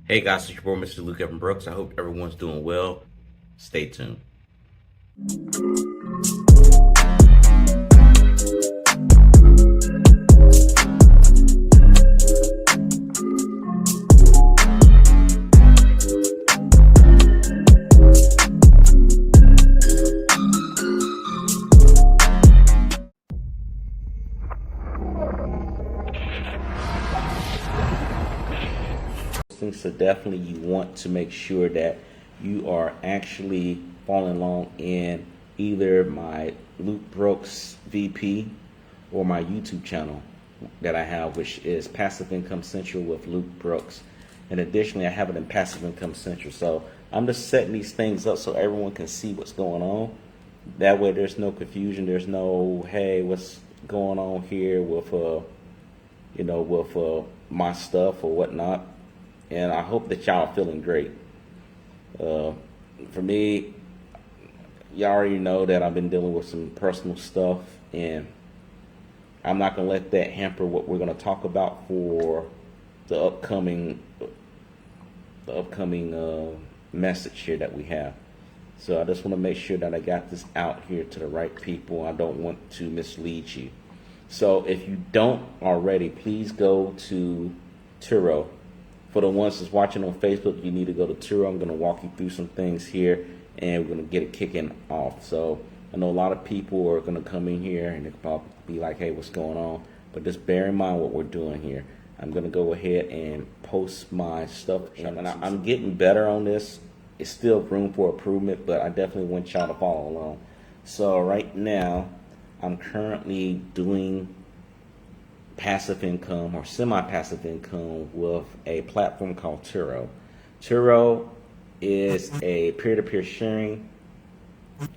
Hey guys, it's your boy Mr. Luke Evan Brooks. I hope everyone's doing well. Stay tuned. So definitely you want to make sure that you are actually following along in either my Luke Brooks VP or my YouTube channel that I have, which is Passive Income Central with Luke Brooks. And additionally, I have it in Passive Income Central. So I'm just setting these things up so everyone can see what's going on. That way there's no confusion. There's no, hey, what's going on here with, my stuff or whatnot. And I hope that y'all are feeling great. For me, y'all already know that I've been dealing with some personal stuff, and I'm not going to let that hamper what we're going to talk about for the upcoming message here that we have. So I just want to make sure that I got this out here to the right people. I don't want to mislead you. So if you don't already, please go to Turo. For the ones that's watching on Facebook, you need to go to Turo. I'm going to walk you through some things here, and we're going to get it kicking off. So I know a lot of people are going to come in here, and they'll probably be like, hey, what's going on? But just bear in mind what we're doing here. I'm going to go ahead and post my stuff. And I'm getting better on this. It's still room for improvement, but I definitely want y'all to follow along. So right now, I'm currently doing passive income or semi-passive income with a platform called Turo. Turo is a peer-to-peer sharing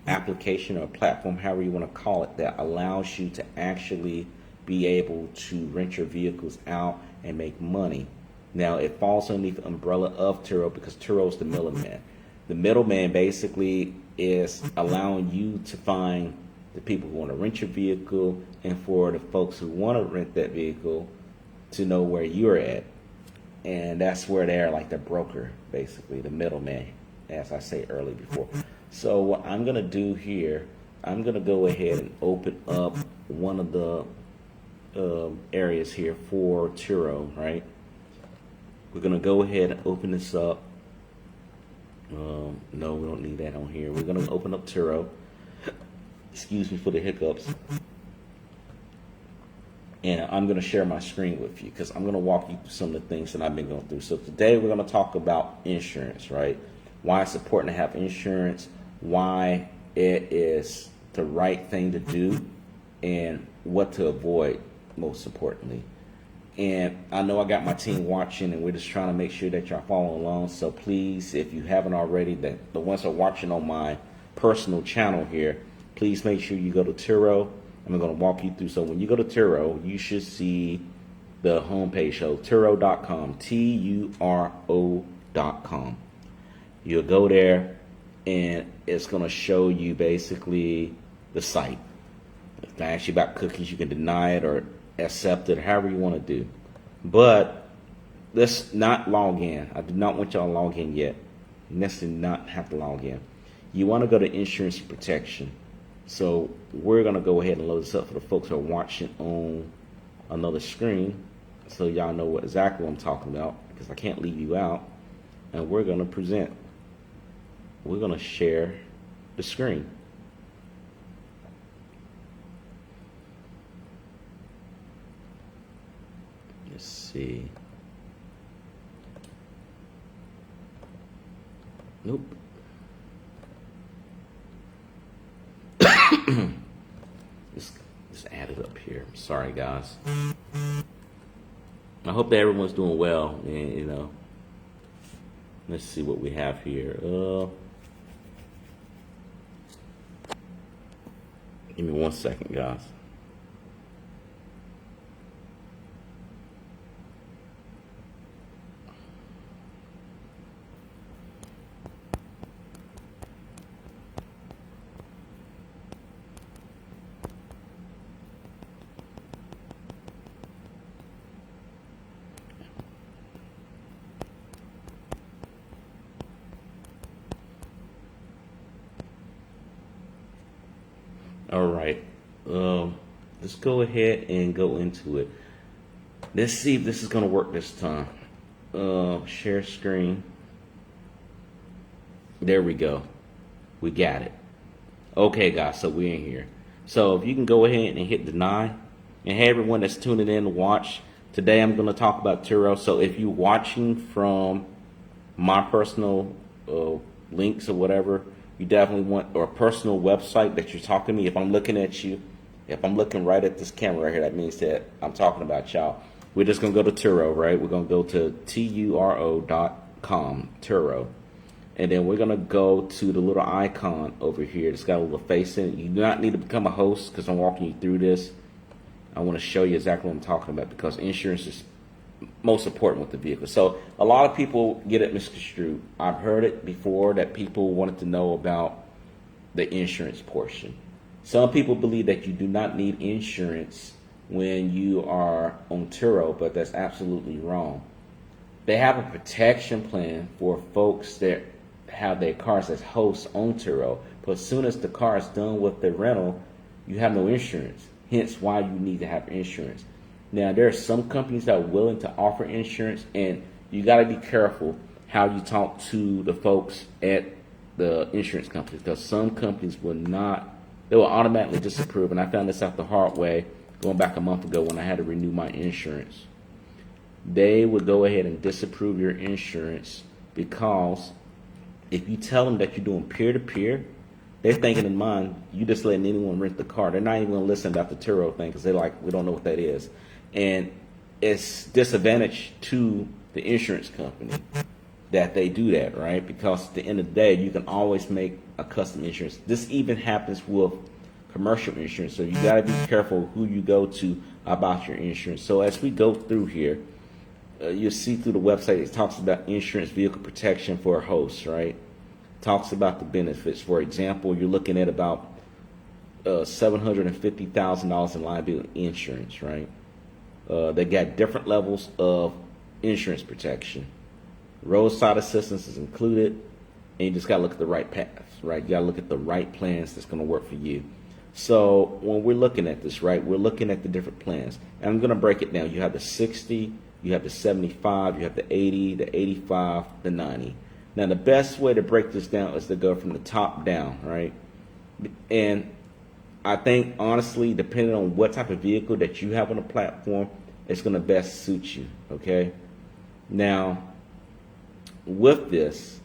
application or platform, however you want to call it, that allows you to actually be able to rent your vehicles out and make money. Now, it falls underneath the umbrella of Turo because Turo is the middleman. The middleman basically is allowing you to find the people who want to rent your vehicle, and for the folks who want to rent that vehicle to know where you're at. And that's where they're like the broker, basically, the middleman, as I say earlier before. So what I'm going to do here, I'm going to go ahead and open up one of the areas here for Turo, right? We're going to go ahead and open this up. No, we don't need that on here. We're going to open up Turo. Excuse me for the hiccups. And I'm going to share my screen with you because I'm going to walk you through some of the things that I've been going through. So today we're going to talk about insurance, right? Why it's important to have insurance, why it is the right thing to do, and what to avoid, most importantly. And I know I got my team watching, and we're just trying to make sure that y'all follow along. So please, if you haven't already, that the ones that are watching on my personal channel here, please make sure you go to Turo. I'm going to walk you through. So when you go to Turo, you should see the homepage show, Turo.com, Turo.com. You'll go there, and it's going to show you basically the site. If I ask you about cookies, you can deny it or accept it, however you want to do. But let's not log in. I do not want y'all to log in yet. Necessarily not have to log in. You want to go to insurance and protection. So we're going to go ahead and load this up for the folks who are watching on another screen so y'all know exactly what I'm talking about, because I can't leave you out. And we're going to present. We're going to share the screen. Let's see. Nope. Just add it up here. Sorry, guys. I hope that everyone's doing well. And, let's see what we have here. Give me 1 second, guys. All right. Let's go ahead and go into it. Let's see if this is going to work this time. Share screen. There we go. We got it. Okay, guys, so we're in here. So if you can go ahead and hit deny. And hey, everyone that's tuning in to watch. Today I'm going to talk about Turo. So if you're watching from my personal links or whatever, you definitely want, or a personal website that you're talking to me. If I'm looking at you, if I'm looking right at this camera right here, that means that I'm talking about y'all. We're just going to go to Turo, right? We're going to go to Turo.com, Turo. And then we're going to go to the little icon over here. It's got a little face in it. You do not need to become a host because I'm walking you through this. I want to show you exactly what I'm talking about because insurance is most important with the vehicle. So a lot of people get it misconstrued. I've heard it before that people wanted to know about the insurance portion. Some people believe that you do not need insurance when you are on Turo, but that's absolutely wrong. They have a protection plan for folks that have their cars as hosts on Turo, but as soon as the car is done with the rental, you have no insurance. Hence why you need to have insurance. Now, there are some companies that are willing to offer insurance, and you got to be careful how you talk to the folks at the insurance companies, because some companies will not, they will automatically disapprove. And I found this out the hard way going back a month ago when I had to renew my insurance. They would go ahead and disapprove your insurance because if you tell them that you're doing peer-to-peer, they're thinking in mind, you just letting anyone rent the car. They're not even going to listen about the Turo thing because they're like, we don't know what that is. And it's disadvantage to the insurance company that they do that, right? Because at the end of the day, you can always make a custom insurance. This even happens with commercial insurance. So you got to be careful who you go to about your insurance. So as we go through here, you'll see through the website, it talks about insurance vehicle protection for a host, right? Talks about the benefits. For example, you're looking at about $750,000 in liability insurance, right? They got different levels of insurance protection. Roadside assistance is included, and you just got to look at the right paths, right? You got to look at the right plans that's going to work for you. So when we're looking at this, right, we're looking at the different plans. And I'm going to break it down. You have the 60, you have the 75, you have the 80, the 85, the 90. Now, the best way to break this down is to go from the top down, right? And I think, honestly, depending on what type of vehicle that you have on the platform, it's going to best suit you, okay? Now, with this,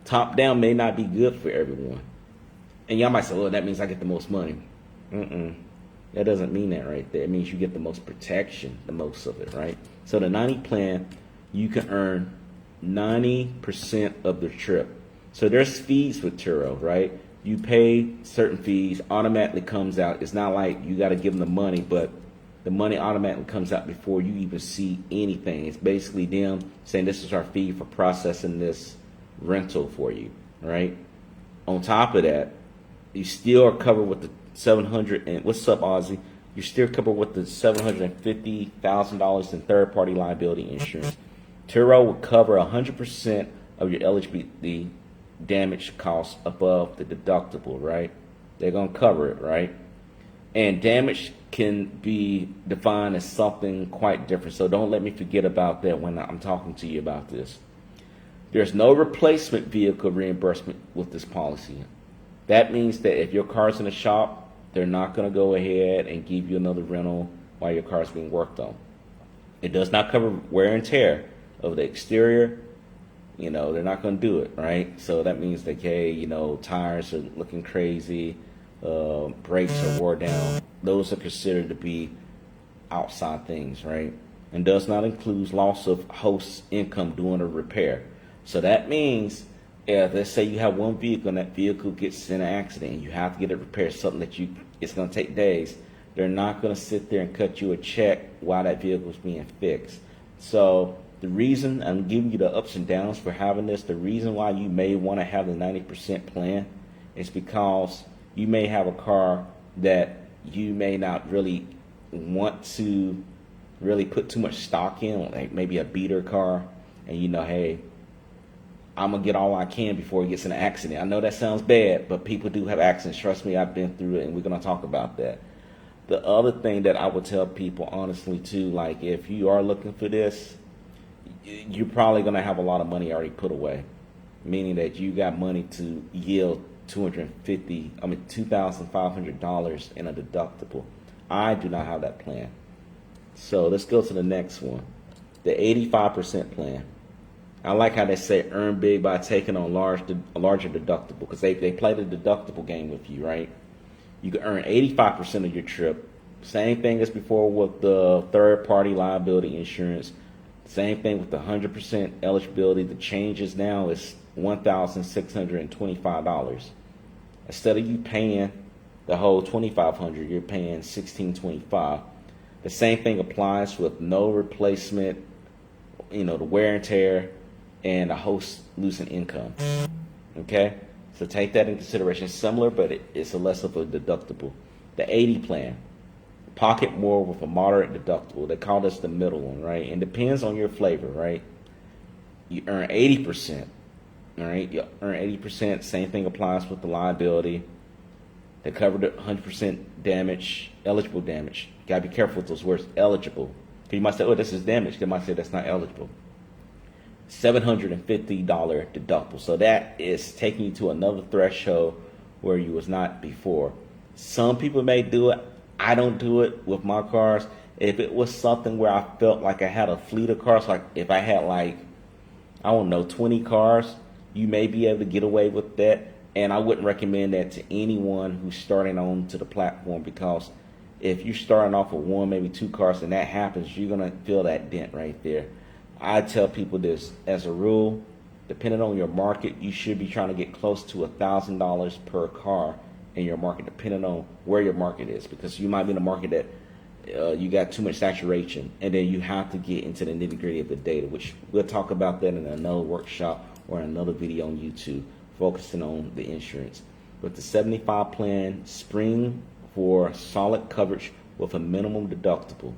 top down may not be good for everyone. And y'all might say, well, that means I get the most money. That doesn't mean that right there. It means you get the most protection, the most of it, right? So the 90 plan, you can earn 90% of the trip. So there's fees with Turo, right? You pay certain fees, automatically comes out. It's not like you got to give them the money, but the money automatically comes out before you even see anything. It's basically them saying this is our fee for processing this rental for you, right? On top of that, you still are covered with the 700 and what's up, Ozzy? You're still covered with the $750,000 in third-party liability insurance. Turo will cover 100% of your eligibility damage costs above the deductible, right? They're going to cover it, right? And damage can be defined as something quite different. So don't let me forget about that when I'm talking to you about this. There's no replacement vehicle reimbursement with this policy. That means that if your car's in the shop, they're not going to go ahead and give you another rental while your car's being worked on. It does not cover wear and tear of the exterior. You know, they're not going to do it, right? So that means that, hey, you know, tires are looking crazy, brakes are wore down. Those are considered to be outside things, right? And does not include loss of host income during a repair. So that means, let's say you have one vehicle and that vehicle gets in an accident and you have to get it repaired, something that it's going to take days. They're not going to sit there and cut you a check while that vehicle is being fixed. So the reason I'm giving you the ups and downs for having this, the reason why you may want to have the 90% plan is because you may have a car that you may not really want to really put too much stock in, like maybe a beater car, and you know, hey, I'm gonna get all I can before he gets in an accident. I know that sounds bad, but people do have accidents. Trust me, I've been through it, and we're gonna talk about that. The other thing that I would tell people honestly too, like if you are looking for this, you're probably gonna have a lot of money already put away, meaning that you got money to yield $2,500 in a deductible. I do not have that plan. So let's go to the next one, the 85% plan. I like how they say earn big by taking on a larger deductible, because they play the deductible game with you, right? You can earn 85% of your trip. Same thing as before with the third-party liability insurance. Same thing with the 100% eligibility. The changes now is $1,625. Instead of you paying the whole $2,500, you're paying $1,625. The same thing applies with no replacement, the wear and tear, and a host losing income. Okay? So take that in consideration. It's similar, but it's a less of a deductible. The 80 plan. Pocket more with a moderate deductible. They call this the middle one, right? And depends on your flavor, right? You earn 80%. All right? You earn 80%. Same thing applies with the liability. They cover the 100% damage, eligible damage. You gotta be careful with those words, eligible. Because you might say, oh, this is damage. They might say that's not eligible. $750 deductible. So that is taking you to another threshold where you was not before. Some people may do it. I don't do it with my cars. If it was something where I felt like I had a fleet of cars, like if I had 20 cars, you may be able to get away with that. And I wouldn't recommend that to anyone who's starting on to the platform, because if you're starting off with one, maybe two cars, and that happens, you're going to feel that dent right there. I tell people this, as a rule, depending on your market, you should be trying to get close to $1,000 per car in your market, depending on where your market is, because you might be in a market that you got too much saturation, and then you have to get into the nitty-gritty of the data, which we'll talk about that in another workshop or in another video on YouTube, focusing on the insurance. But the 75 plan, spring for solid coverage with a minimum deductible.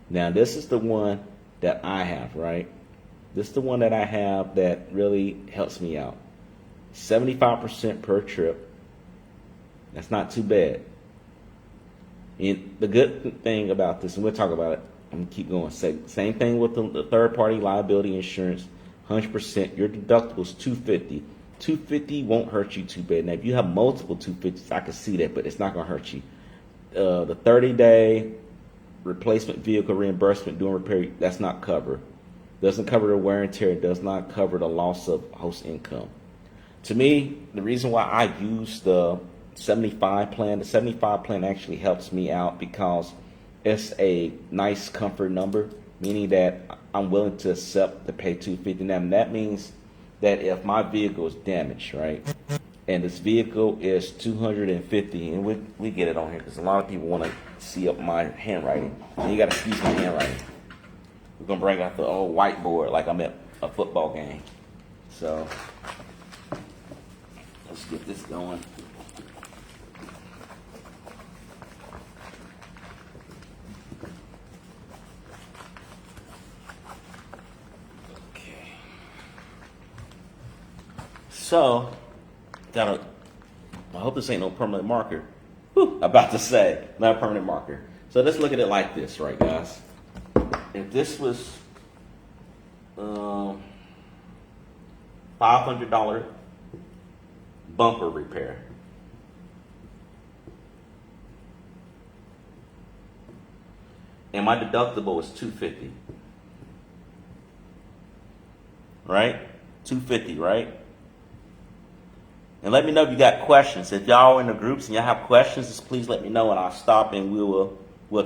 Now, this is the one that I have, right? This is the one that I have that really helps me out. 75% per trip. That's not too bad. And the good thing about this, and we'll talk about it, I'm going to keep going. Same thing with the third-party liability insurance, 100%. Your deductible is $250. $250 won't hurt you too bad. Now, if you have multiple $250s, I can see that, but it's not going to hurt you. The 30-day replacement vehicle reimbursement during repair, that's not covered. Doesn't cover the wear and tear. It does not cover the loss of host income. To me, the reason why I use the 75 plan, the 75 plan actually helps me out because it's a nice comfort number, meaning that I'm willing to accept to pay $250. Now, that means that if my vehicle is damaged, right, and this vehicle is $250, and we get it on here because a lot of people want to see up my handwriting. And you got to excuse my handwriting. We're going to bring out the old whiteboard like I'm at a football game. So let's get this going. Okay. So, I hope this ain't no permanent marker. About to say, not a permanent marker. So let's look at it like this, right, guys? If this was $500 bumper repair, and my deductible is $250, right? $250, right? And let me know if you got questions. If y'all are in the groups and y'all have questions, just please let me know, and I'll stop and we'll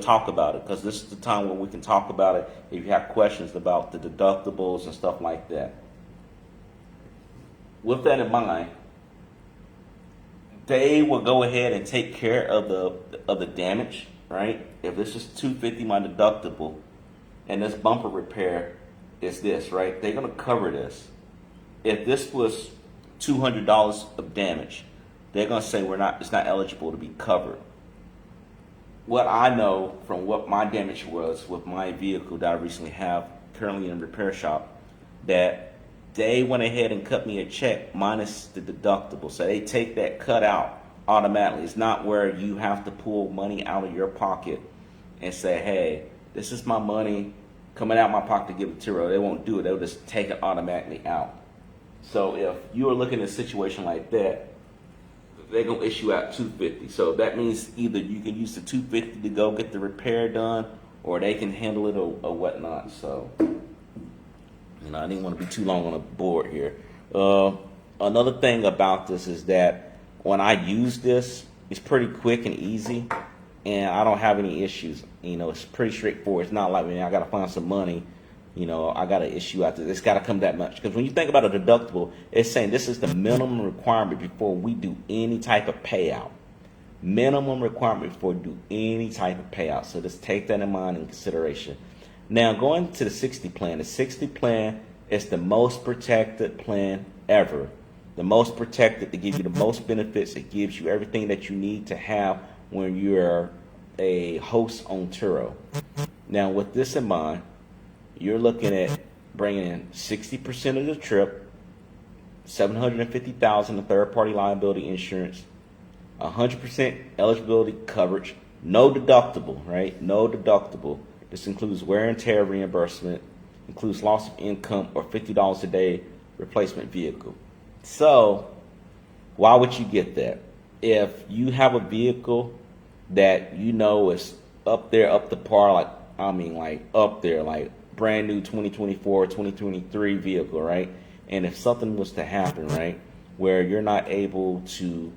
talk about it, because this is the time when we can talk about it if you have questions about the deductibles and stuff like that. With that in mind, they will go ahead and take care of the damage, right? If this is $250, my deductible, and this bumper repair is this, right? They're gonna cover this. If this was $200 of damage, they're gonna say it's not eligible to be covered. What I know from what my damage was with my vehicle that I recently have currently in a repair shop, that they went ahead and cut me a check minus the deductible. So they take that cut out automatically. It's not where you have to pull money out of your pocket and say, hey, this is my money coming out of my pocket to give it to Turo. They won't do it. They'll just take it automatically out. So if you are looking at a situation like that, they're going to issue out $250. So that means either you can use the $250 to go get the repair done, or they can handle it or whatnot. So, I didn't want to be too long on the board here. Another thing about this is that when I use this, it's pretty quick and easy, and I don't have any issues. It's pretty straightforward. It's not like, I got to find some money. I got to issue out this. It's got to come that much. Because when you think about a deductible, it's saying this is the minimum requirement before we do any type of payout. Minimum requirement before we do any type of payout. So just take that in mind in consideration. Now, going to the 60 plan. The 60 plan is the most protected plan ever. The most protected to give you the most benefits. It gives you everything that you need to have when you're a host on Turo. Now, with this in mind, you're looking at bringing in 60% of the trip, $750,000 in third-party liability insurance, 100% eligibility coverage, no deductible, right? No deductible. This includes wear and tear reimbursement, includes loss of income or $50 a day replacement vehicle. So, why would you get that? If you have a vehicle that is up there, up to par, like up there, like brand new 2024, 2023 vehicle, right? And if something was to happen, right, where you're not able to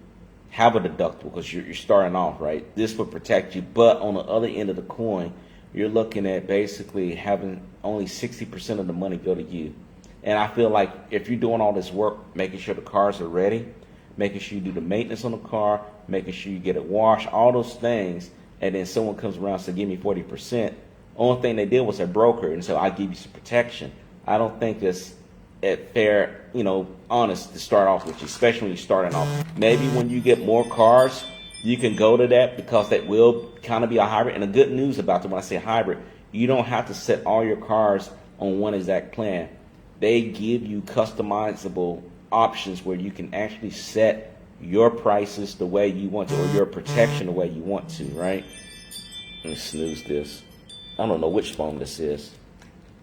have a deductible because you're starting off, right, this would protect you. But on the other end of the coin, you're looking at basically having only 60% of the money go to you. And I feel like if you're doing all this work, making sure the cars are ready, making sure you do the maintenance on the car, making sure you get it washed, all those things, and then someone comes around and says, give me 40%. Only thing they did was a broker, and so I give you some protection. I don't think it's fair, honest to start off with you, especially when you're starting off. Maybe when you get more cars, you can go to that because that will kind of be a hybrid. And the good news about it, when I say hybrid, you don't have to set all your cars on one exact plan. They give you customizable options where you can actually set your prices the way you want to, or your protection the way you want to, right? Let me snooze this. I don't know which phone this is.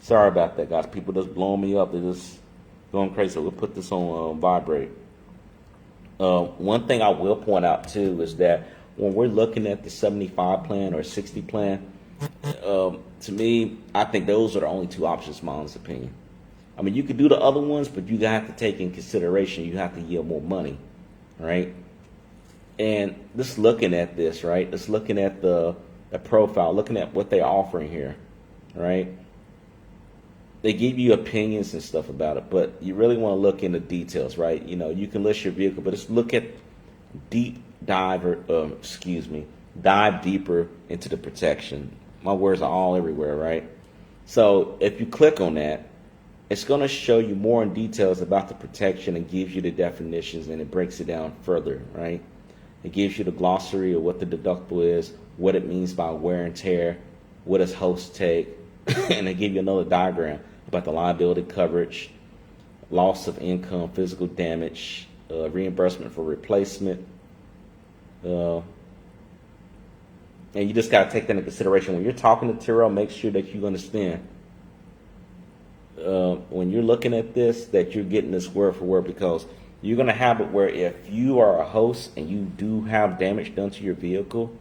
Sorry about that, guys. People just blowing me up. They're just going crazy. So we'll put this on vibrate. One thing I will point out, too, is that when we're looking at the 75 plan or 60 plan, to me, I think those are the only two options, in my honest opinion. I mean, you could do the other ones, but you have to take in consideration you have to yield more money, right? And just looking at this, right? Just looking at the profile, looking at what they're offering here, right? They give you opinions and stuff about it, but you really want to look into details, right? You can list your vehicle, but just look at dive deeper into the protection. My words are all everywhere, right? So if you click on that, it's going to show you more in details about the protection and gives you the definitions, and it breaks it down further, right? It gives you the glossary of what the deductible is, what it means by wear and tear, what does host take, and they give you another diagram about the liability coverage, loss of income, physical damage, reimbursement for replacement. And you just got to take that into consideration. When you're talking to Turo, make sure that you understand when you're looking at this, that you're getting this word for word, because you're going to have it where if you are a host and you do have damage done to your vehicle,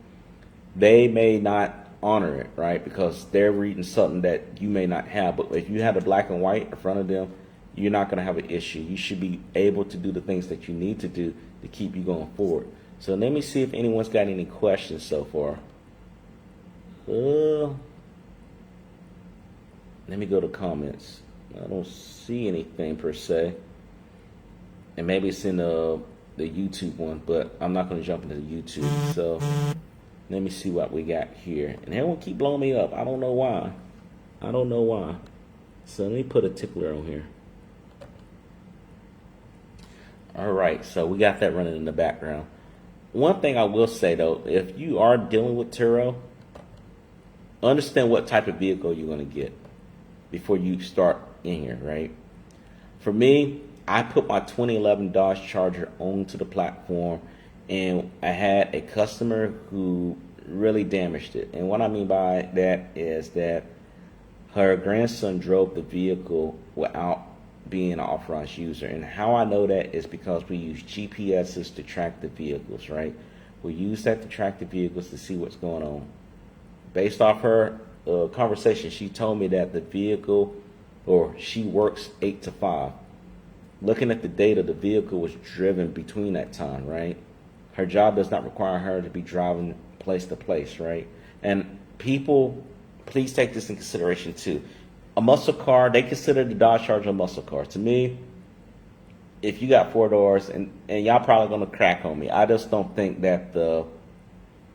they may not honor it, right? Because they're reading something that you may not have. But if you have the black and white in front of them, you're not going to have an issue. You should be able to do the things that you need to do to keep you going forward. So let me see if anyone's got any questions so far. Let me go to comments. I don't see anything per se. And maybe it's in the YouTube one, but I'm not going to jump into the YouTube. So let me see what we got here. And everyone keep blowing me up. I don't know why. So let me put a tickler on here. All right, so we got that running in the background. One thing I will say, though, if you are dealing with Turo, understand what type of vehicle you're going to get before you start in here, right? For me, I put my 2011 Dodge Charger onto the platform, and I had a customer who really damaged it. And what I mean by that is that her grandson drove the vehicle without being an authorized user. And how I know that is because we use GPSs to track the vehicles, right? We use that to track the vehicles to see what's going on. Based off her conversation, she told me that the vehicle, or she works 8 to 5. Looking at the data, the vehicle was driven between that time, right? Her job does not require her to be driving place to place, right? And people, please take this in consideration too. A muscle car, they consider the Dodge Charger a muscle car. To me, if you got 4 doors, and y'all probably gonna crack on me, I just don't think that the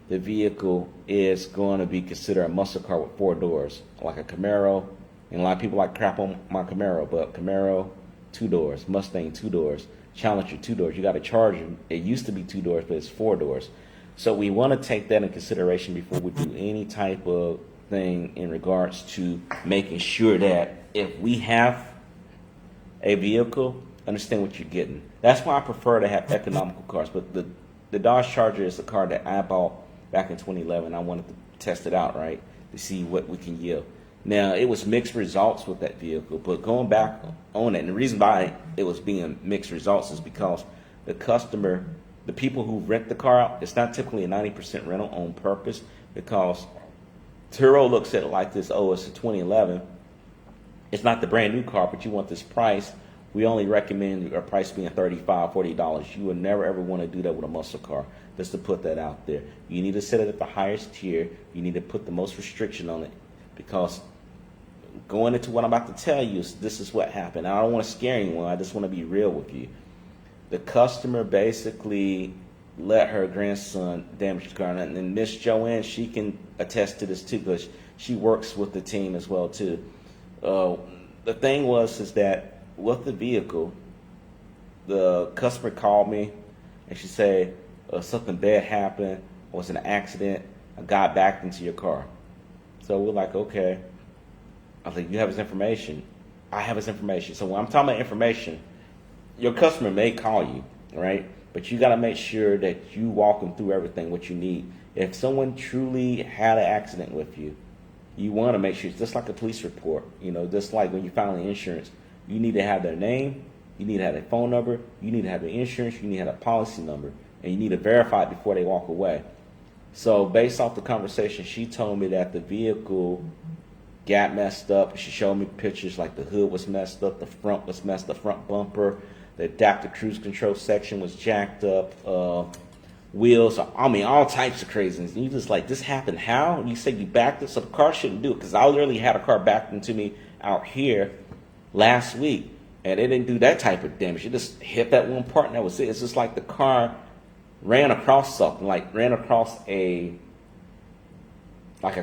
vehicle is going to be considered a muscle car with 4 doors, like a Camaro. And a lot of people like crap on my Camaro, but Camaro, 2 doors, Mustang, 2 doors, Challenger, 2 doors. You got a Charger, it used to be 2 doors, but it's 4 doors. So we want to take that in consideration before we do any type of thing in regards to making sure that if we have a vehicle, understand what you're getting. That's why I prefer to have economical cars. But the Dodge Charger is a car that I bought back in 2011. I wanted to test it out, right, to see what we can yield. Now, it was mixed results with that vehicle, but going back on it, and the reason why it was being mixed results is because the customer, the people who rent the car out, it's not typically a 90% rental on purpose, because Turo looks at it like this: oh, it's a 2011. It's not the brand new car, but you want this price. We only recommend our price being $35, $40. You would never ever want to do that with a muscle car. Just to put that out there. You need to set it at the highest tier. You need to put the most restriction on it, because going into what I'm about to tell you, this is what happened. I don't want to scare anyone. I just want to be real with you. The customer basically let her grandson damage the car, and Miss Joanne, she can attest to this too, because she works with the team as well too. The thing is that with the vehicle, the customer called me and she said something bad happened, or was an accident, a guy backed into your car. So we're like, okay. I was like, you have his information? I have his information. So when I'm talking about information, your customer may call you, right? But you got to make sure that you walk them through everything, what you need. If someone truly had an accident with you, you want to make sure, it's just like a police report, just like when you file the insurance, you need to have their name, you need to have their phone number, you need to have their insurance, you need to have a policy number, and you need to verify it before they walk away. So based off the conversation, she told me that the vehicle got messed up. She showed me pictures like the hood was messed up, the front was messed up, the front bumper, the adaptive cruise control section was jacked up, wheels, all types of craziness. And you just like, this happened how? And you say you backed it, so the car shouldn't do it, because I literally had a car backed into me out here last week, and it didn't do that type of damage. It just hit that one part, and that was it. It's just like the car ran across something, like ran across a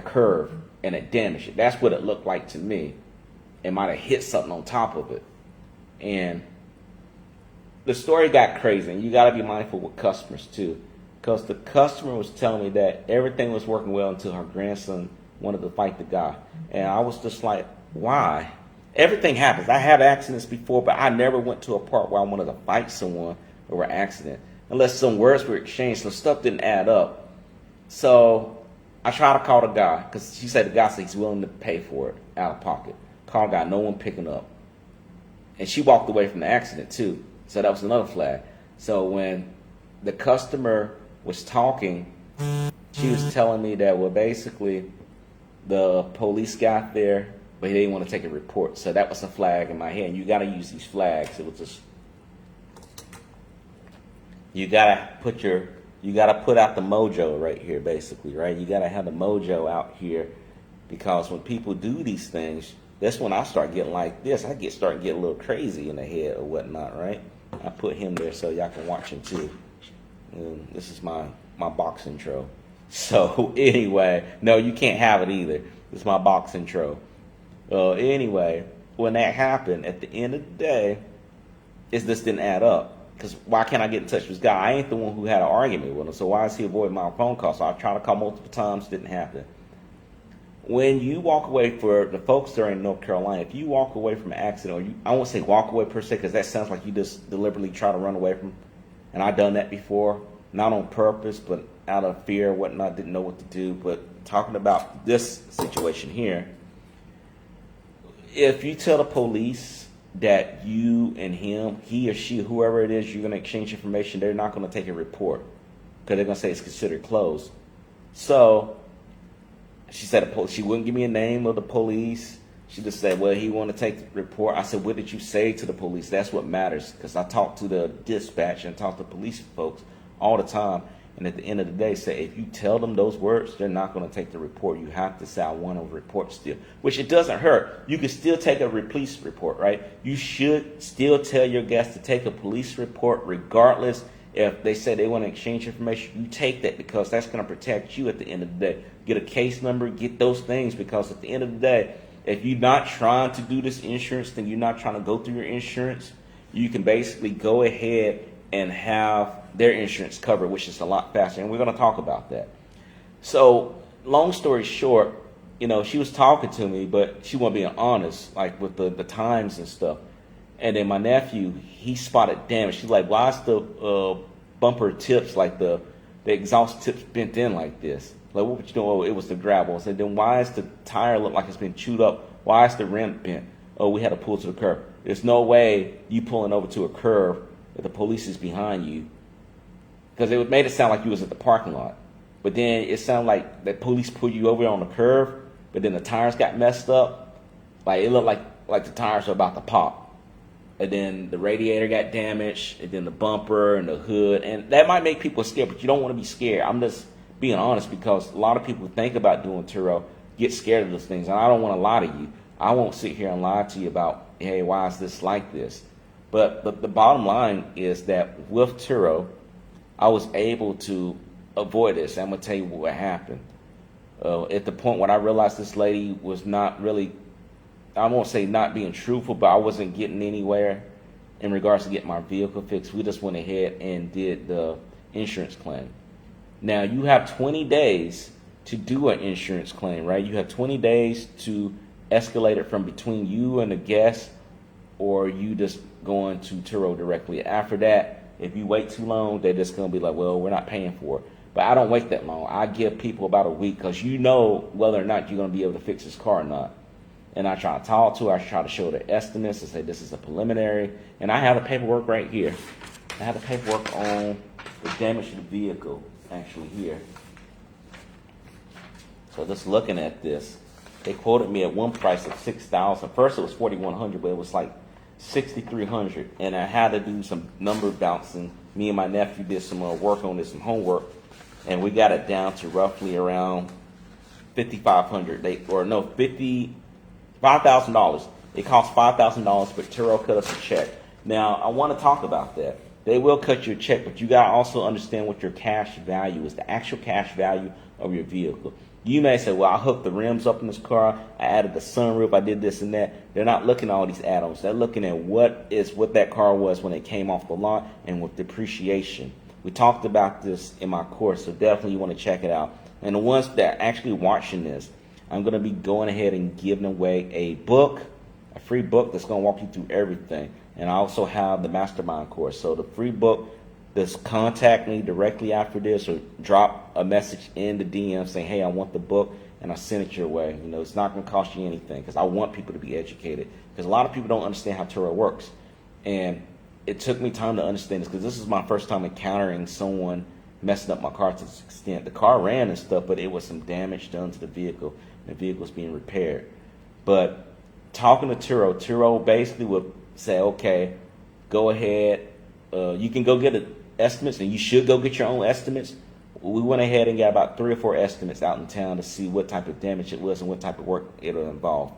curve, and it damaged it. That's what it looked like to me. It might have hit something on top of it. And the story got crazy, and you got to be mindful with customers too, because the customer was telling me that everything was working well until her grandson wanted to fight the guy. And I was just like, why? Everything happens. I had accidents before, but I never went to a part where I wanted to fight someone over an accident, unless some words were exchanged, some stuff didn't add up. So I tried to call the guy, because she said the guy said he's willing to pay for it out of pocket. Call the guy, no one picking up. And she walked away from the accident too. So that was another flag. So when the customer was talking, she was telling me that, well, basically the police got there, but they didn't want to take a report. So that was a flag in my head. And you got to use these flags. It was just, you got to put out the mojo right here, basically, right? You got to have the mojo out here, because when people do these things, that's when I start getting like this. I start getting a little crazy in the head or whatnot, right? I put him there so y'all can watch him too. And this is my box intro. So anyway, no, you can't have it either. This is my box intro. Anyway, when that happened, at the end of the day, this didn't add up. Because why can't I get in touch with this guy? I ain't the one who had an argument with him, so why is he avoiding my phone call? So I tried to call multiple times, didn't happen. when you walk away, for the folks that are in North Carolina, if you walk away from an accident, or I won't say walk away per se, because that sounds like you just deliberately try to run away from, and I've done that before, not on purpose, but out of fear or whatnot, didn't know what to do. But talking about this situation here, if you tell the police that you and him, he or she, whoever it is, you're going to exchange information, they're not going to take a report because they're going to say it's considered closed. So she said she wouldn't give me a name of the police. She just said, well, he want to take the report. I said, what did you say to the police? That's what matters, because I talk to the dispatch and talk to police folks all the time. And at the end of the day, say, if you tell them those words, they're not going to take the report. You have to say, I want a report still, which it doesn't hurt. You can still take a police report, right? You should still tell your guests to take a police report regardless. If they say they want to exchange information, you take that, because that's going to protect you at the end of the day. Get a case number, get those things, because at the end of the day, if you're not trying to do this insurance thing, you're not trying to go through your insurance, you can basically go ahead and have their insurance covered, which is a lot faster. And we're going to talk about that. So long story short, she was talking to me, but she wasn't being honest, like with the times and stuff. And then my nephew, he spotted damage. She's like, why is the bumper tips, like the exhaust tips bent in like this? Like, what you doing? Oh, it was the gravel. I said, then why is the tire look like it's been chewed up? Why is the rim bent? Oh, we had to pull to the curb. There's no way you pulling over to a curb if the police is behind you, because it made it sound like you was at the parking lot. But then it sounded like the police pulled you over on the curve, but then the tires got messed up. Like, it looked like the tires are about to pop. And then the radiator got damaged, and then the bumper and the hood. And that might make people scared, but you don't want to be scared. I'm just being honest, because a lot of people think about doing Turo, get scared of those things. And I don't want to lie to you. I won't sit here and lie to you about, hey, why is this like this? But the bottom line is that with Turo, I was able to avoid this. I'm going to tell you what happened. At the point when I realized this lady was not really, I won't say not being truthful, but I wasn't getting anywhere in regards to getting my vehicle fixed. We just went ahead and did the insurance claim. Now, you have 20 days to do an insurance claim, right? You have 20 days to escalate it from between you and the guest, or you just going to Turo directly. After that, if you wait too long, they're just going to be like, well, we're not paying for it. But I don't wait that long. I give people about a week, because you know whether or not you're going to be able to fix this car or not. And I try to talk to her. I try to show the estimates and say this is a preliminary. And I have the paperwork right here. I have the paperwork on the damage to the vehicle actually here. So just looking at this, they quoted me at one price of $6,000. First it was $4,100, but it was like $6,300. And I had to do some number bouncing. Me and my nephew did some work on this, some homework, and we got it down to roughly around $5,500. $5,000. It cost $5,000, but Turo cut us a check. Now, I want to talk about that. They will cut you a check, but you got to also understand what your cash value is, the actual cash value of your vehicle. You may say, well, I hooked the rims up in this car, I added the sunroof, I did this and that. They're not looking at all these add-ons. They're looking at what that car was when it came off the lot and with depreciation. We talked about this in my course, so definitely you want to check it out. And the ones that are actually watching this, I'm going to be going ahead and giving away a book, a free book that's going to walk you through everything. And I also have the mastermind course. So the free book, just contact me directly after this, or drop a message in the DM saying, hey, I want the book, and I'll send it your way. It's not going to cost you anything, because I want people to be educated. Because a lot of people don't understand how Turo works. And it took me time to understand this, because this is my first time encountering someone messing up my car to this extent. The car ran and stuff, but it was some damage done to the vehicle. The vehicle's being repaired. But talking to Turo basically would say, okay, go ahead. You can go get estimates, and you should go get your own estimates. We went ahead and got about 3 or 4 estimates out in town to see what type of damage it was and what type of work it'll involve.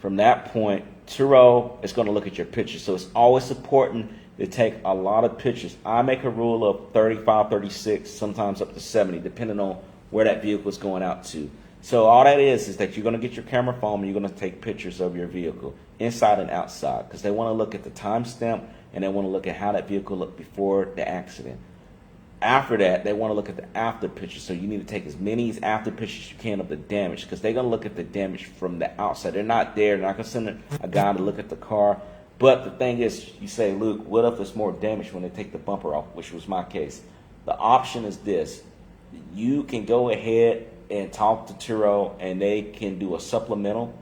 From that point, Turo is going to look at your pictures. So it's always important to take a lot of pictures. I make a rule of 35, 36, sometimes up to 70, depending on where that vehicle is going out to. So all that is that you're going to get your camera phone and you're going to take pictures of your vehicle, inside and outside, because they want to look at the timestamp and they want to look at how that vehicle looked before the accident. after that, they want to look at the after pictures. So you need to take as many after pictures as you can of the damage, because they're going to look at the damage from the outside. They're not there. They're not going to send a guy to look at the car. But the thing is, you say, Luke, what if there's more damage when they take the bumper off, which was my case? The option is this. You can go ahead and talk to Turo, and they can do a supplemental,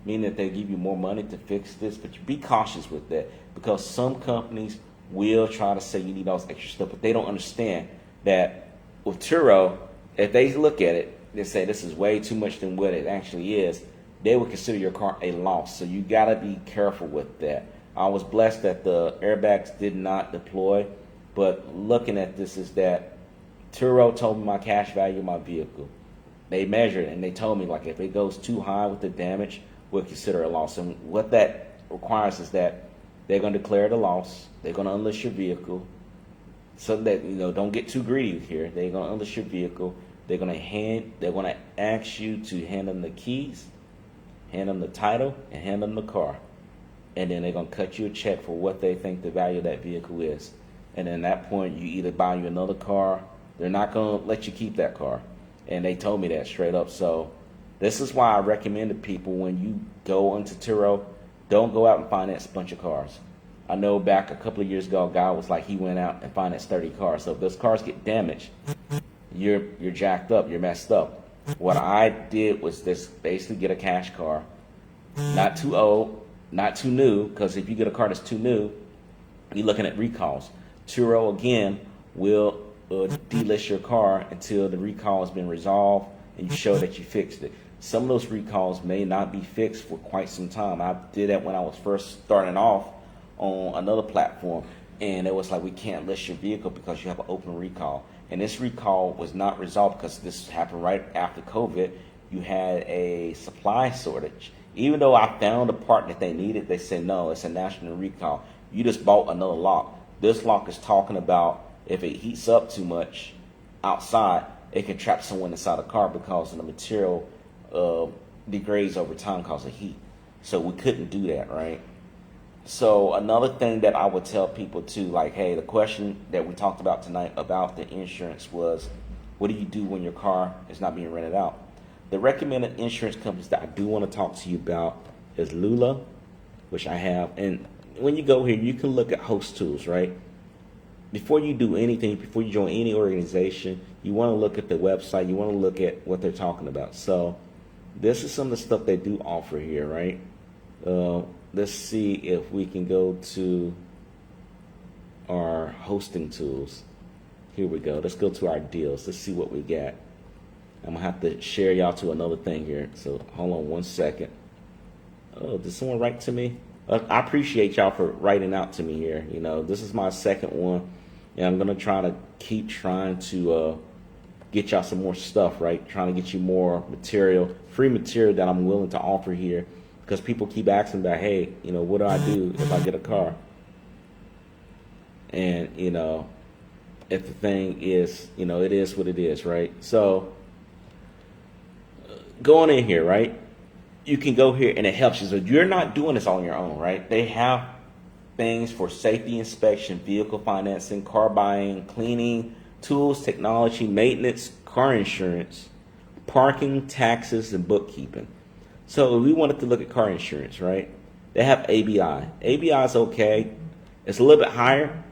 meaning that they give you more money to fix this. But you be cautious with that, because some companies will try to say you need all this extra stuff, but they don't understand that with Turo, if they look at it, they say this is way too much than what it actually is, they would consider your car a loss. So you got to be careful with that. I was blessed that the airbags did not deploy, but looking at this is that Turo told me my cash value of my vehicle. They measured it, and they told me, like, if it goes too high with the damage, we'll consider a loss. And what that requires is that they're going to declare it a loss. They're going to unlist your vehicle, so that, you know, don't get too greedy here. They're going to unlist your vehicle. They're going to ask you to hand them the keys, hand them the title, and hand them the car. And then they're going to cut you a check for what they think the value of that vehicle is. And then at that point, you either buy you another car. They're not going to let you keep that car. And they told me that straight up. So this is why I recommend to people, when you go into Turo, don't go out and finance a bunch of cars. I know back a couple of years ago, a guy was like, he went out and financed 30 cars. So if those cars get damaged, you're jacked up, you're messed up. What I did was just basically get a cash car, not too old, not too new, because if you get a car that's too new, you're looking at recalls. Turo, again, will delist your car until the recall has been resolved and you show that you fixed it. Some of those recalls may not be fixed for quite some time. I did that when I was first starting off on another platform, and it was like, we can't list your vehicle because you have an open recall. And this recall was not resolved because this happened right after COVID. You had a supply shortage. Even though I found a part that they needed, they said, no, it's a national recall. You just bought another lock. This lock is talking about if it heats up too much outside, it can trap someone inside the car because the material degrades over time because of heat. So we couldn't do that, right? So another thing that I would tell people too, like, hey, the question that we talked about tonight about the insurance was, what do you do when your car is not being rented out? The recommended insurance companies that I do want to talk to you about is Lula, which I have. And when you go here, you can look at host tools, right? Before you do anything, before you join any organization, you want to look at the website. You want to look at what they're talking about. So this is some of the stuff they do offer here, right? Let's see if we can go to our hosting tools. Here we go. Let's go to our deals. Let's see what we got. I'm going to have to share y'all to another thing here. So hold on one second. Oh, did someone write to me? I appreciate y'all for writing out to me here. You know, this is my second one. And I'm going to try to keep trying to get y'all some more stuff, right? Trying to get you more material, free material that I'm willing to offer here. Because people keep asking about, hey, you know, what do I do if I get a car? And, you know, if the thing is, you know, it is what it is, right? So going in here, right, you can go here and it helps you. So you're not doing this on your own, right? They have things for safety inspection, vehicle financing, car buying, cleaning, tools, technology, maintenance, car insurance, parking, taxes, and bookkeeping. So we wanted to look at car insurance, right? They have ABI. ABI is okay. It's a little bit higher.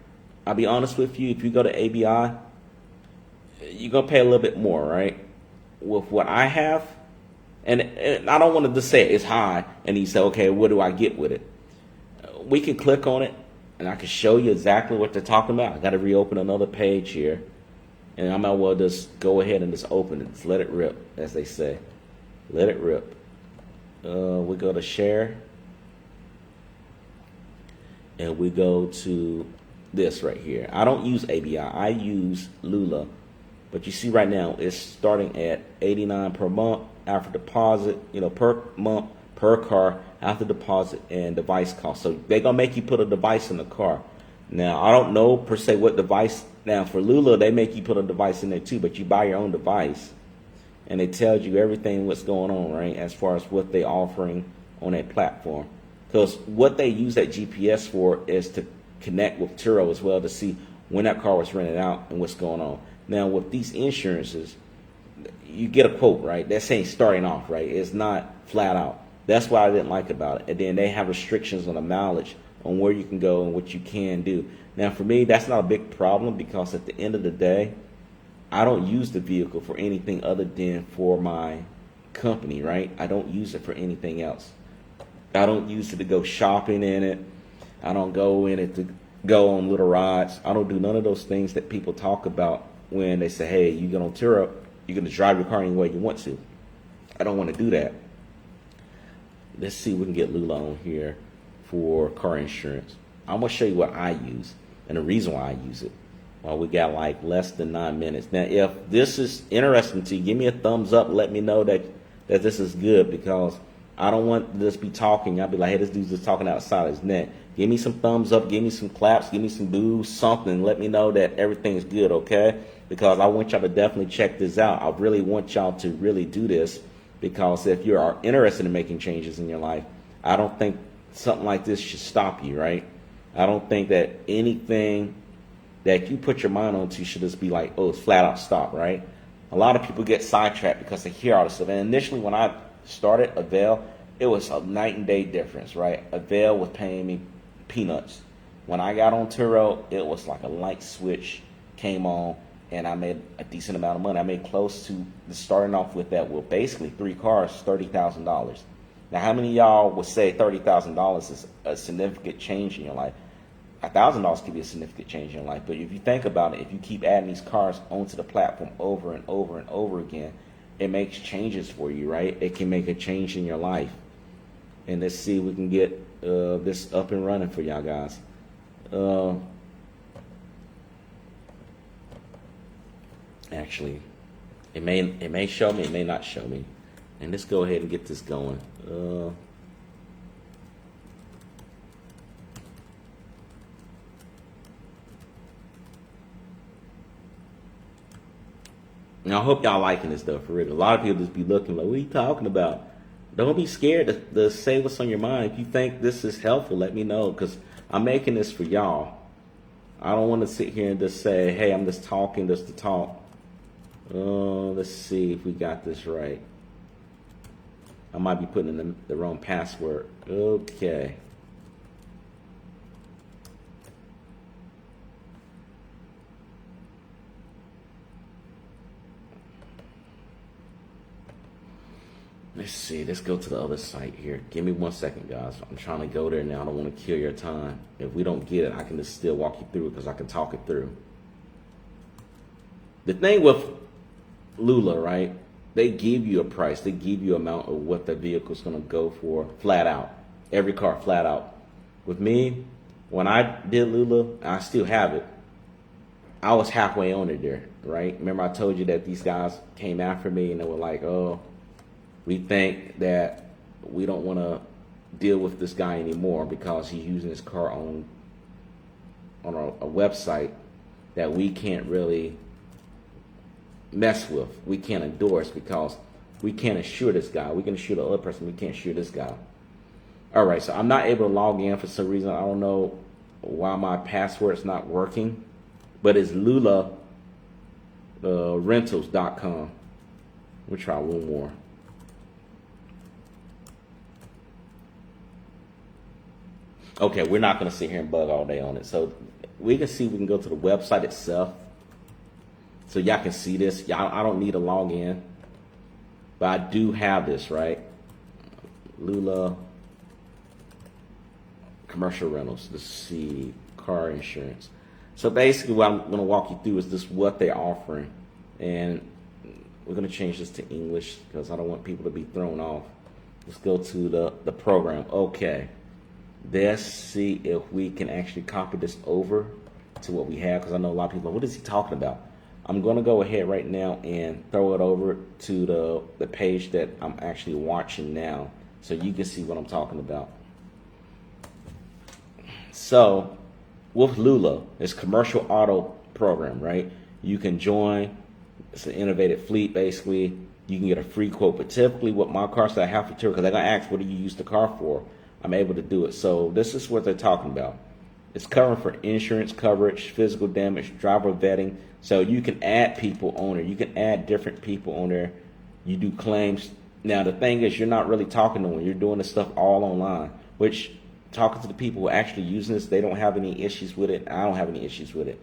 I'll be honest with you. If you go to ABI, you're going to pay a little bit more, right? With what I have, and I don't want to just say it's high, and you say, okay, what do I get with it? We can click on it, and I can show you exactly what they're talking about. I got to reopen another page here, and I might well just go ahead and just open it. Just let it rip, as they say. Let it rip. We go to share, and we go to this right here. I don't use ABI. I use Lula, but you see right now it's starting at $89 per month after deposit. You know, per month per car after deposit and device cost. So they're gonna make you put a device in the car. Now I don't know per se what device. Now for Lula, they make you put a device in there too, but you buy your own device. And it tells you everything what's going on, right, as far as what they're offering on that platform. Because what they use that GPS for is to connect with Turo as well to see when that car was rented out and what's going on. Now with these insurances, you get a quote, right? That's saying starting off, right? It's not flat out. That's what I didn't like about it. And then they have restrictions on the mileage on where you can go and what you can do. Now for me, that's not a big problem because at the end of the day, I don't use the vehicle for anything other than for my company, right? I don't use it for anything else. I don't use it to go shopping in it. I don't go in it to go on little rides. I don't do none of those things that people talk about when they say, hey, you get on Turo, you're going to drive your car any way you want to. I don't want to do that. Let's see if we can get Lula on here for car insurance. I'm going to show you what I use and the reason why I use it. Well, we got like less than 9 minutes. Now, if this is interesting to you, give me a thumbs up. Let me know that this is good because I don't want to just be talking. I'll be like, hey, this dude's just talking outside his neck. Give me some thumbs up. Give me some claps. Give me some boos, something. Let me know that everything's good, okay? Because I want y'all to definitely check this out. I really want y'all to really do this because if you are interested in making changes in your life, I don't think something like this should stop you, right? I don't think that anything that you put your mind onto should just be like, oh, it's flat out stop, right? A lot of people get sidetracked because they hear all this stuff. And initially when I started 𝐦𝐤, it was a night and day difference, right? 𝐦𝐤 was paying me peanuts. When I got on Turo, it was like a light switch came on and I made a decent amount of money. I made close to starting off with that with basically 3 cars, $30,000. Now, how many of y'all would say $30,000 is a significant change in your life? $1,000 could be a significant change in your life, but if you think about it, if you keep adding these cars onto the platform over and over and over again, it makes changes for you, right? It can make a change in your life. And let's see if we can get this up and running for y'all guys. Actually, it may show me, it may not show me. And let's go ahead and get this going. Now, I hope y'all liking this stuff for real. A lot of people just be looking like, what are you talking about? Don't be scared to say what's on your mind. If you think this is helpful, let me know because I'm making this for y'all. I don't want to sit here and just say, hey, I'm just talking just to talk. Let's see if we got this right. I might be putting in the wrong password. Okay. Let's see. Let's go to the other site here. Give me 1 second, guys. I'm trying to go there now. I don't want to kill your time. If we don't get it, I can just still walk you through it because I can talk it through. The thing with Lula, right? They give you a price. They give you amount of what the vehicle's going to go for flat out. Every car flat out. With me, when I did Lula, I still have it. I was halfway on it there, right? Remember I told you that these guys came after me and they were like, oh, we think that we don't want to deal with this guy anymore because he's using his car on a website that we can't really mess with. We can't endorse because we can't assure this guy. We can assure the other person. We can't assure this guy. All right, so I'm not able to log in for some reason. I don't know why my password's not working, but it's Lula rentals.com. We'll try one more. Okay, we're not going to sit here and bug all day on it. So we can see, we can go to the website itself. So y'all can see this. Y'all, I don't need a login, but I do have this, right? Lula commercial rentals. Let's see, car insurance. So basically what I'm going to walk you through is just what they're offering. And we're going to change this to English because I don't want people to be thrown off. Let's go to the program. Okay. Let's see if we can actually copy this over to what we have because I know a lot of people, what is he talking about? I'm going to go ahead right now and throw it over to the page that I'm actually watching now so you can see what I'm talking about. So with Lula, it's commercial auto program, right? You can join. It's an innovative fleet, basically. You can get a free quote, but typically with my cars that I have for Turo, because they're going to ask, what do you use the car for? I'm able to do it. So this is what they're talking about. It's covering for insurance coverage, physical damage, driver vetting. So you can add people on there. You can add different people on there. You do claims. Now the thing is, you're not really talking to them. You're doing this stuff all online, which talking to the people who are actually using this, they don't have any issues with it. I don't have any issues with it.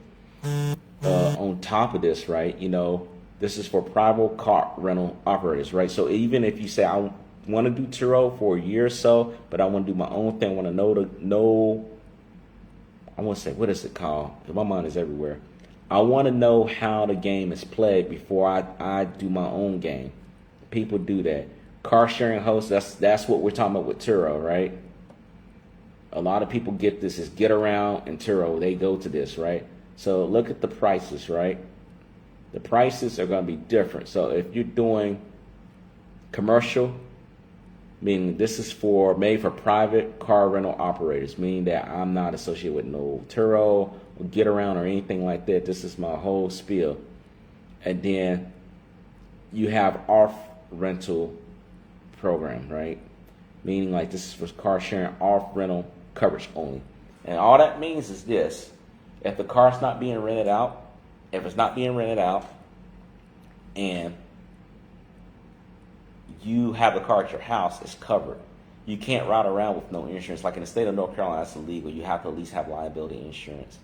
On top of this, right, you know, this is for private car rental operators, right? So even if you say, I want to do Turo for a year or so, but I want to do my own thing, I want to know, I want to say, what is it called? Because my mind is everywhere. I want to know how the game is played before I do my own game. People do that. Car sharing hosts, that's what we're talking about with Turo, right? A lot of people get this is 𝐥𝐢𝐤𝐞 and Turo. They go to this, right? So look at the prices, right? The prices are going to be different. So if you're doing commercial, meaning this is made for private car rental operators, meaning that I'm not associated with no Turo or 𝐥𝐢𝐤𝐞 or anything like that. This is my whole spiel. And then you have off rental program, right? Meaning like this is for car sharing off rental coverage only. And all that means is this: if the car's not being rented out, and you have the car at your house, it's covered. You can't ride around with no insurance. Like in the state of North Carolina, it's illegal. You have to at least have liability insurance.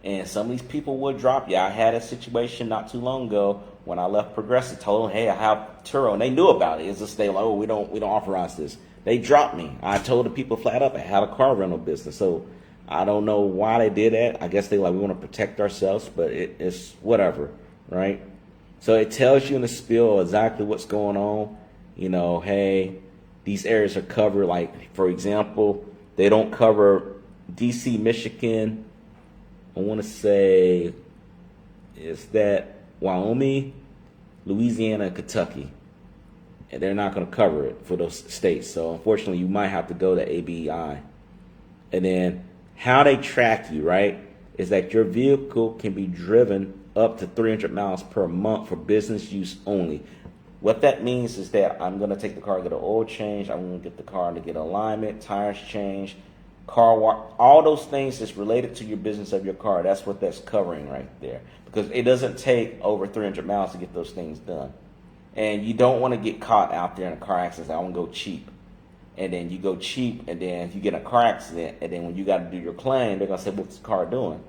And some of these people would drop you. I had a situation not too long ago when I left Progressive, told them, hey, I have Turo, and they knew about it. It's just they like, oh, we don't authorize this. They dropped me. I told the people flat up I had a car rental business. So I don't know why they did that. I guess they like, we want to protect ourselves, but it's whatever, right? So it tells you in the spiel exactly what's going on. You know, hey, these areas are covered. Like, for example, they don't cover D.C., Michigan. I want to say, is that Wyoming, Louisiana, and Kentucky. And they're not going to cover it for those states. So unfortunately, you might have to go to ABI. And then how they track you, right, is that your vehicle can be driven up to 300 miles per month for business use only. What that means is that I'm going to take the car to get an oil change. I'm going to get the car to get alignment, tires changed, car wash, all those things that's related to your business of your car. That's what that's covering right there. Because it doesn't take over 300 miles to get those things done. And you don't want to get caught out there in a car accident. I want to go cheap. And then you go cheap, and then you get in a car accident, and then when you got to do your claim, they're going to say, what's the car doing?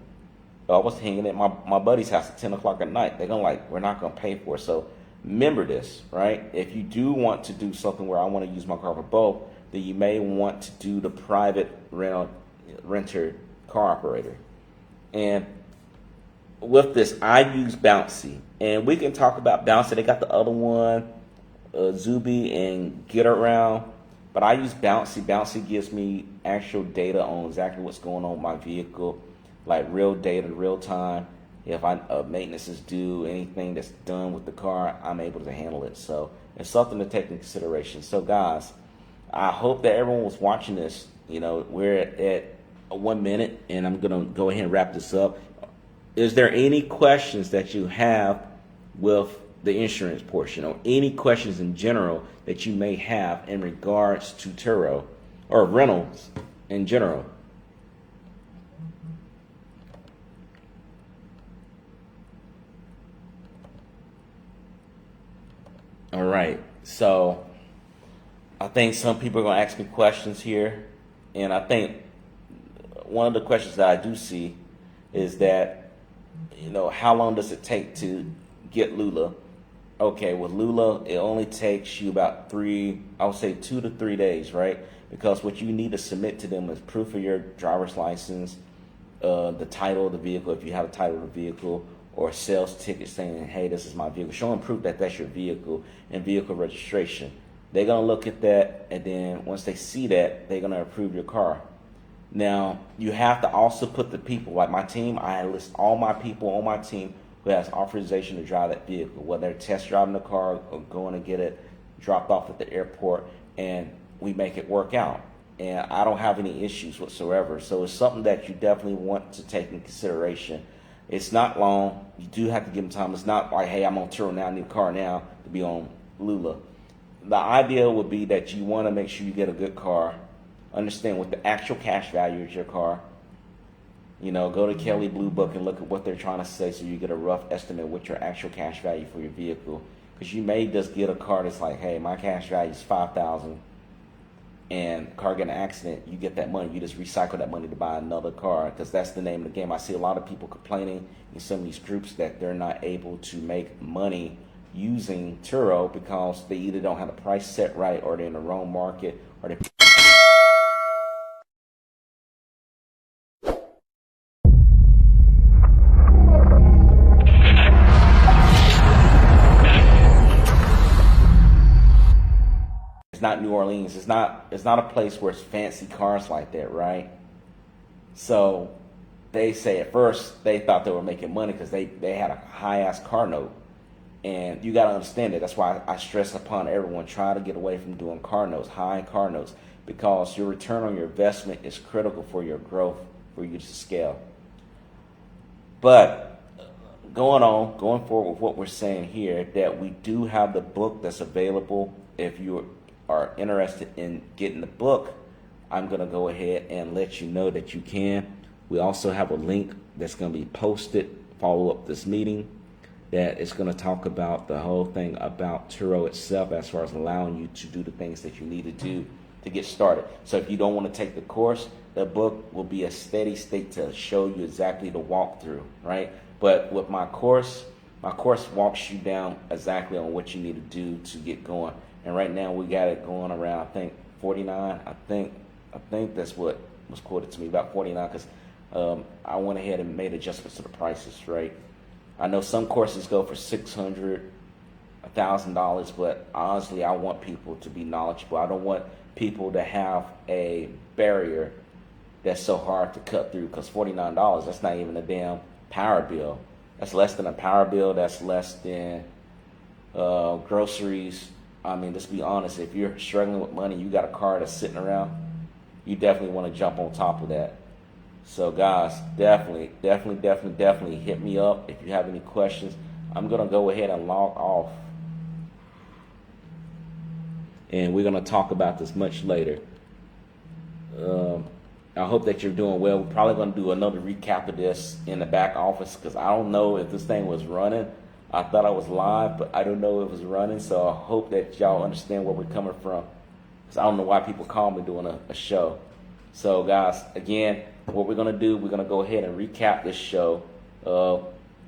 I was hanging at my buddy's house at 10 o'clock at night. They're going to like, we're not going to pay for it. So remember this, right? If you do want to do something where I want to use my car for both, then you may want to do the private renter car operator. And with this, I use Bouncy. And we can talk about Bouncy. They got the other one, 𝐦𝐨𝐫𝐞 and 𝐥𝐢𝐤𝐞. But I use Bouncy. Bouncy gives me actual data on exactly what's going on with my vehicle, like real data, real time. If maintenance is due, anything that's done with the car, I'm able to handle it. So it's something to take into consideration. So guys, I hope that everyone was watching this. You know, we're at 1 minute, and I'm going to go ahead and wrap this up. Is there any questions that you have with the insurance portion, or any questions in general that you may have in regards to Turo or rentals in general? All right, so I think some people are going to ask me questions here, and I think one of the questions that I do see is that, you know, how long does it take to get Lula? Okay, with Lula, it only takes you about 2 to 3 days, right? Because what you need to submit to them is proof of your driver's license, the title of the vehicle, if you have a title of the vehicle, or a sales ticket saying, hey, this is my vehicle. Showing proof that that's your vehicle, and vehicle registration. They're going to look at that, and then once they see that, they're going to approve your car. Now, you have to also put the people, like my team, I list all my people on my team who has authorization to drive that vehicle, whether they're test driving the car or going to get it dropped off at the airport, and we make it work out. And I don't have any issues whatsoever. So it's something that you definitely want to take into consideration. It's not long. You do have to give them time. It's not like, hey, I'm on Turo now, I need a car now to be on Lula. The idea would be that you want to make sure you get a good car, understand what the actual cash value is your car, You know, go to Kelley Blue Book and look at what they're trying to say so you get a rough estimate what your actual cash value for your vehicle. Because you may just get a car that's like, hey, my cash value is $5,000, and car get in an accident, you get that money. You just recycle that money to buy another car, because that's the name of the game. I see a lot of people complaining in some of these groups that they're not able to make money using Turo because they either don't have the price set right, or they're in the wrong market, or they It's not New Orleans. It's not a place where it's fancy cars like that, right? So they say at first they thought they were making money because they had a high ass car note. And you got to understand it. That's why I stress upon everyone, try to get away from doing car notes, high car notes, because your return on your investment is critical for your growth, for you to scale. But going forward with what we're saying here, that we do have the book that's available. If you are interested in getting the book, I'm going to go ahead and let you know that you can. We also have a link that's going to be posted, follow up this meeting, that is going to talk about the whole thing about Turo itself, as far as allowing you to do the things that you need to do to get started. So if you don't want to take the course, the book will be a steady state to show you exactly the walkthrough, right? But with my course walks you down exactly on what you need to do to get going. And right now we got it going around, I think 49. I think that's what was quoted to me, about 49, because I went ahead and made adjustments to the prices, right? I know some courses go for $600, $1,000, but honestly, I want people to be knowledgeable. I don't want people to have a barrier that's so hard to cut through, because $49, that's not even a damn power bill. That's less than a power bill. That's less than groceries. I mean, let's be honest. If you're struggling with money, you got a car that's sitting around, you definitely want to jump on top of that. So guys, definitely hit me up if you have any questions. I'm going to go ahead and log off, and we're going to talk about this much later. I hope that you're doing well. We're probably going to do another recap of this in the back office, because I don't know if this thing was running. I thought I was live, but I don't know if it was running. So I hope that y'all understand where we're coming from, because I don't know why people call me doing a show. So guys, again, what we're going to do, we're going to go ahead and recap this show.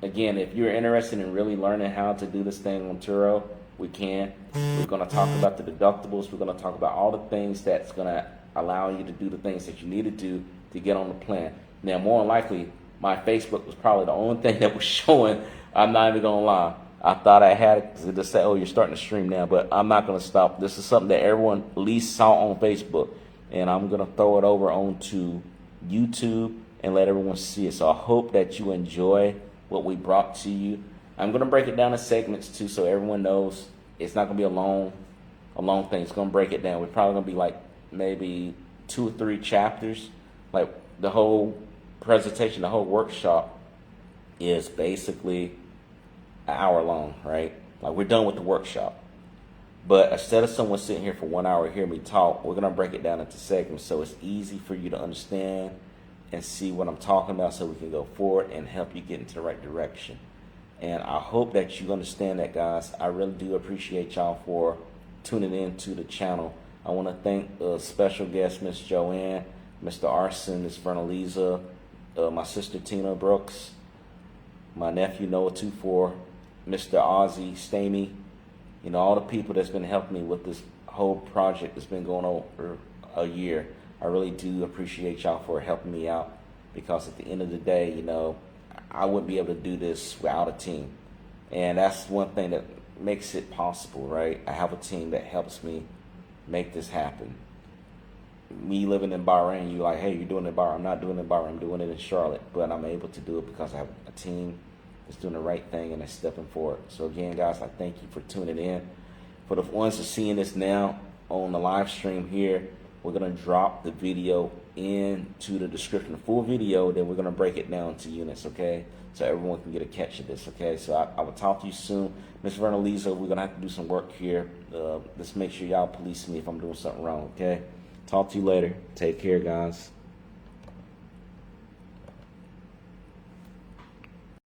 Again, if you're interested in really learning how to do this thing on Turo, we can. We're going to talk about the deductibles. We're going to talk about all the things that's going to allow you to do the things that you need to do to get on the plan. Now, more than likely, my Facebook was probably the only thing that was showing. I'm not even going to lie. I thought I had it because it just said, oh, you're starting to stream now, but I'm not going to stop. This is something that everyone at least saw on Facebook, and I'm going to throw it over onto YouTube and let everyone see it. So I hope that you enjoy what we brought to you. I'm going to break it down in segments too, so everyone knows it's not going to be a long thing. It's going to break it down. We're probably going to be like maybe 2 or 3 chapters. Like the whole presentation, the whole workshop is basically an hour long, right? Like we're done with the workshop. But instead of someone sitting here for 1 hour hearing me talk, we're going to break it down into segments so it's easy for you to understand and see what I'm talking about, so we can go forward and help you get into the right direction. And I hope that you understand that, guys. I really do appreciate y'all for tuning in to the channel. I want to thank special guest, Miss Joanne, Mr. Arson, Miss Vernaliza, my sister Tina Brooks, my nephew Noah 24, Mr. 𝐦𝐨𝐬𝐬, you know, all the people that's been helping me with this whole project that's been going on for a year. I really do appreciate y'all for helping me out, because at the end of the day, you know, I wouldn't be able to do this without a team. And that's one thing that makes it possible, right? I have a team that helps me make this happen. Me living in Bahrain, you're like, hey, you're doing it in Bahrain. I'm not doing it in Bahrain, I'm doing it in Charlotte. But I'm able to do it because I have a team that's doing the right thing and that's stepping forward. So again, guys, I thank you for tuning in. For the ones that are seeing this now on the live stream here, we're going to drop the video into the description, the full video, then we're going to break it down into units, okay? So everyone can get a catch of this, okay? So I will talk to you soon. Ms. Vernaliza, we're going to have to do some work here. Let's make sure y'all police me if I'm doing something wrong, okay? Talk to you later. Take care, guys.